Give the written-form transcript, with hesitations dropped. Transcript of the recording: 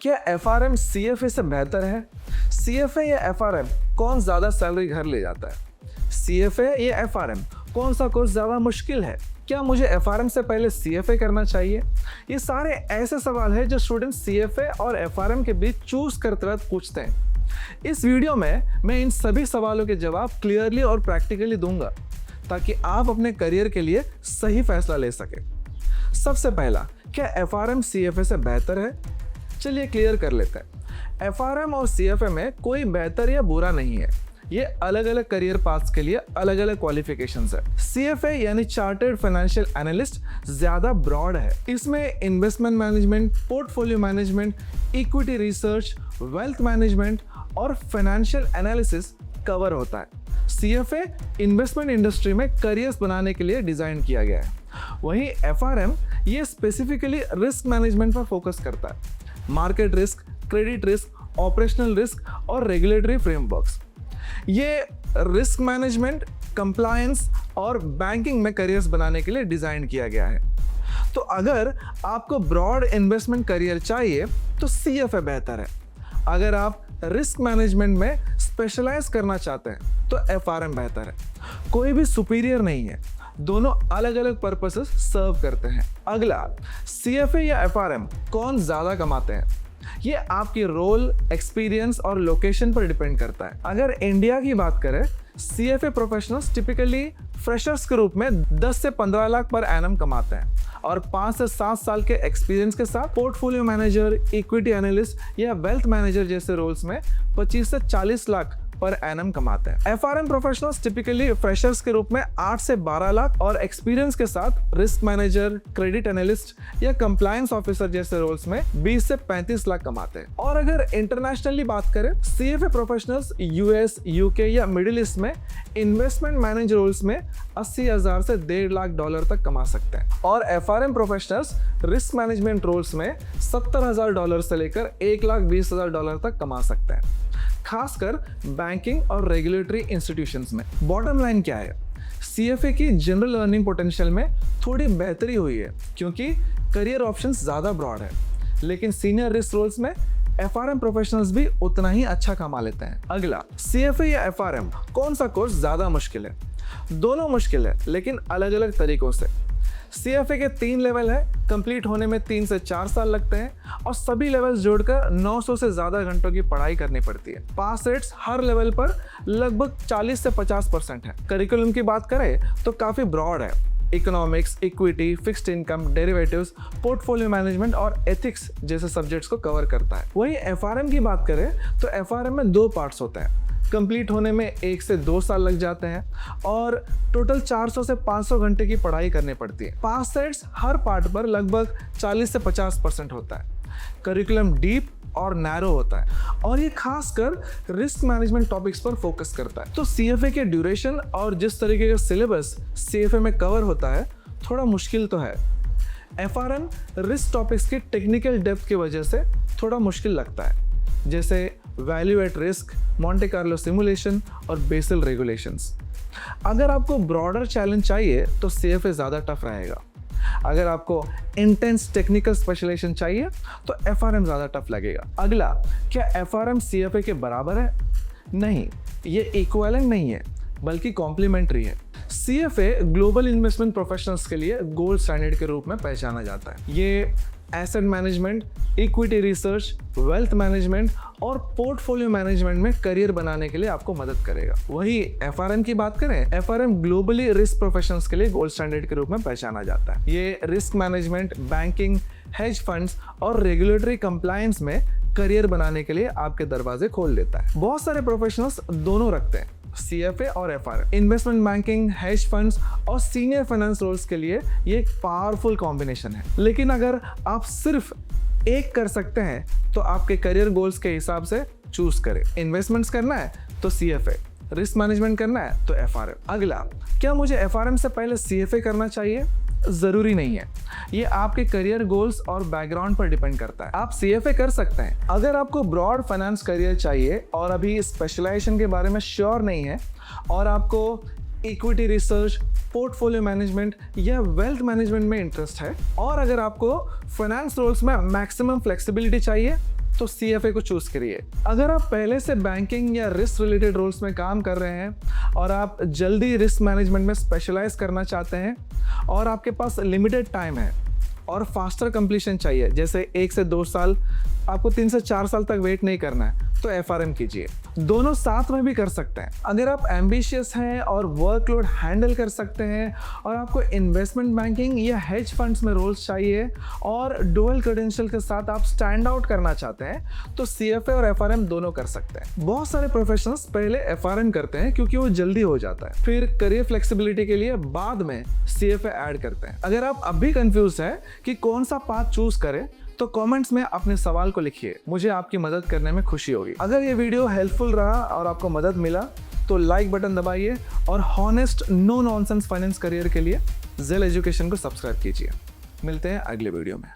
क्या FRM CFA से बेहतर है? सीएफए या एफआरएम कौन ज़्यादा सैलरी घर ले जाता है? सीएफए या एफआरएम कौन सा कोर्स ज़्यादा मुश्किल है? क्या मुझे एफआरएम से पहले सीएफए करना चाहिए? ये सारे ऐसे सवाल हैं जो स्टूडेंट सीएफए और एफआरएम के बीच चूज करते वक्त पूछते हैं। इस वीडियो में मैं इन सभी सवालों के जवाब क्लियरली और प्रैक्टिकली दूंगा ताकि आप अपने करियर के लिए सही फैसला ले सकें। सबसे पहला, क्या एफआरएम सीएफए से बेहतर है? चलिए क्लियर कर लेते हैं। एफआरएम और सीएफए में कोई बेहतर या बुरा नहीं है, ये अलग अलग करियर पाथ्स के लिए अलग अलग क्वालिफिकेशंस है। सीएफए यानी चार्टर्ड फाइनेंशियल एनालिस्ट ज्यादा ब्रॉड है। इसमें investment management, portfolio management, equity research, wealth management और फाइनेंशियल एनालिसिस कवर होता है। सीएफए इन्वेस्टमेंट इंडस्ट्री में करियर्स बनाने के लिए डिजाइन किया गया है। वहीं एफआरएम ये स्पेसिफिकली रिस्क मैनेजमेंट पर फोकस करता है। Market risk, credit risk, operational risk और रेगुलेटरी फ्रेमवर्क्स। ये रिस्क मैनेजमेंट, कंप्लायंस और बैंकिंग में करियर्स बनाने के लिए डिजाइन किया गया है। तो अगर आपको ब्रॉड इन्वेस्टमेंट करियर चाहिए तो सीएफए बेहतर है। अगर आप रिस्क मैनेजमेंट में स्पेशलाइज करना चाहते हैं तो एफआरएम बेहतर है। कोई भी सुपीरियर नहीं है, दोनों अलग अलग पर्पसेस सर्व करते हैं। अगला, सीएफए या एफआरएम कौन ज़्यादा कमाते हैं? ये आपकी रोल, एक्सपीरियंस और लोकेशन पर डिपेंड करता है। अगर इंडिया की बात करें, सीएफए प्रोफेशनल्स टिपिकली फ्रेशर्स के रूप में 10 से 15 लाख पर एनम कमाते हैं और 5 से 7 साल के एक्सपीरियंस के साथ पोर्टफोलियो मैनेजर, इक्विटी एनालिस्ट या वेल्थ मैनेजर जैसे रोल्स में 25 से 40 लाख पर एनम कमाते हैं। एफआरएम प्रोफेशनल्स टिपिकली फ्रेशर्स के रूप में 8 से 12 लाख और एक्सपीरियंस के साथ रिस्क मैनेजर, क्रेडिट एनालिस्ट या कंप्लायंस ऑफिसर जैसे रोल्स में 20 से 35 लाख कमाते हैं। और अगर इंटरनेशनली बात करें, सीएफए प्रोफेशनल्स यूएस, यूके या मिडिल ईस्ट में इन्वेस्टमेंट मैनेजर रोल्स में 80,000 से $1.5 तक कमा सकते हैं और FRM professionals risk management roles में $70,000 से लेकर $1,20,000 तक कमा सकते हैं, खासकर बैंकिंग और रेगुलेटरी इंस्टीट्यूशंस में। बॉटम लाइन क्या है? सीएफए की जनरल अर्निंग पोटेंशियल में थोड़ी बेहतरी हुई है क्योंकि करियर ऑप्शंस ज़्यादा ब्रॉड है, लेकिन सीनियर रिस्क रोल्स में एफआरएम प्रोफेशनल्स भी उतना ही अच्छा कमा लेते हैं। अगला, सीएफए या एफआरएम कौन सा कोर्स ज़्यादा मुश्किल है? दोनों मुश्किल है, लेकिन अलग अलग तरीकों से। सीएफए के 3 लेवल है, कंप्लीट होने में 3 से 4 साल लगते हैं और सभी लेवल्स जोड़कर 900 से ज़्यादा घंटों की पढ़ाई करनी पड़ती है। पास रेट्स हर लेवल पर लगभग 40 से 50% है। करिकुलम की बात करें तो काफ़ी ब्रॉड है। Economics, equity, fixed income, derivatives, portfolio management और एथिक्स जैसे सब्जेक्ट्स को कवर करता है। वहीं एफआरएम की बात करें तो एफआरएम में 2 पार्ट्स होते हैं। कंप्लीट होने में 1 से 2 साल लग जाते हैं और टोटल 400 से 500 घंटे की पढ़ाई करनी पड़ती है। पास रेट्स हर पार्ट पर लगभग 40 से 50% होता है। करिकुलम डीप और नैरो होता है और ये खासकर रिस्क मैनेजमेंट टॉपिक्स पर फोकस करता है। तो सीएफए के ड्यूरेशन और जिस तरीके का सिलेबस सीएफए में कवर होता है थोड़ा मुश्किल तो है। एफआरएम रिस्क टॉपिक्स की टेक्निकल डेप्थ की वजह से थोड़ा मुश्किल लगता है, जैसे value at risk, Monte Carlo simulation और बेसल रेगुलेशंस। अगर आपको ब्रॉडर चैलेंज चाहिए तो सीएफए ज़्यादा टफ रहेगा। अगर आपको इंटेंस टेक्निकल स्पेशलाइजेशन चाहिए तो एफआरएम ज़्यादा टफ लगेगा। अगला, क्या एफआरएम सीएफए के बराबर है? नहीं, ये इक्विवेलेंट नहीं है बल्कि कॉम्प्लीमेंट्री है। सीएफए ग्लोबल इन्वेस्टमेंट प्रोफेशनल्स के लिए गोल्ड स्टैंडर्ड के रूप में पहचाना जाता है। ये asset management, equity research, wealth management और पोर्टफोलियो मैनेजमेंट में करियर बनाने के लिए आपको मदद करेगा। वही एफआरएम की बात करें, एफआरएम ग्लोबली रिस्क प्रोफेशनल्स के लिए गोल्ड स्टैंडर्ड के रूप में पहचाना जाता है। ये risk management, banking, hedge funds और रेगुलेटरी कंप्लायंस में करियर बनाने के लिए आपके दरवाजे खोल देता है। बहुत सारे प्रोफेशनल्स दोनों रखते हैं, सीएफए और FRM. Investment banking, hedge funds और सीनियर फाइनेंस रोल्स के लिए ये एक पावरफुल कॉम्बिनेशन है। लेकिन अगर आप सिर्फ एक कर सकते हैं तो आपके करियर गोल्स के हिसाब से चूज करें। इन्वेस्टमेंट्स करना है तो सीएफए, रिस्क मैनेजमेंट करना है तो एफआरएम। अगला, क्या मुझे एफआरएम से पहले सीएफए करना चाहिए? ज़रूरी नहीं है, ये आपके करियर गोल्स और बैकग्राउंड पर डिपेंड करता है। आप सीएफए कर सकते हैं अगर आपको ब्रॉड फाइनेंस करियर चाहिए और अभी स्पेशलाइजेशन के बारे में श्योर नहीं है और आपको इक्विटी रिसर्च, पोर्टफोलियो मैनेजमेंट या वेल्थ मैनेजमेंट में इंटरेस्ट है और अगर आपको फाइनेंस रोल्स में मैक्सिमम फ्लेक्सिबिलिटी चाहिए तो CFA को चूज करिए। अगर आप पहले से बैंकिंग या रिस्क रिलेटेड रोल्स में काम कर रहे हैं और आप जल्दी रिस्क मैनेजमेंट में स्पेशलाइज करना चाहते हैं और आपके पास लिमिटेड टाइम है और फास्टर कंप्लीशन चाहिए, जैसे 1 से 2 साल, आपको 3 से 4 साल तक वेट नहीं करना है, तो FRM कीजिए। दोनों साथ में भी कर सकते हैं। अगर आप एम्बिशियस हैं और वर्कलोड हैंडल कर सकते हैं और आपको इन्वेस्टमेंट बैंकिंग या हेज फंड्स में रोल्स चाहिए और डुअल क्रेडेंशियल के साथ आप स्टैंड आउट करना चाहते हैं, तो CFA और FRM दोनों कर सकते हैं। बहुत सारे प्रोफेशनल्स पहले FRM करते हैं क्योंकि वो जल्दी हो जाता है, फिर करियर फ्लेक्सिबिलिटी के लिए बाद में CFA ऐड करते हैं। अगर आप अब भी कंफ्यूज है कि कौन सा पाथ चूज करें, तो कमेंट्स में अपने सवाल को लिखिए, मुझे आपकी मदद करने में खुशी होगी। अगर ये वीडियो हेल्पफुल रहा और आपको मदद मिला तो लाइक बटन दबाइए और honest no nonsense finance career के लिए जेल एजुकेशन को सब्सक्राइब कीजिए। मिलते हैं अगले वीडियो में।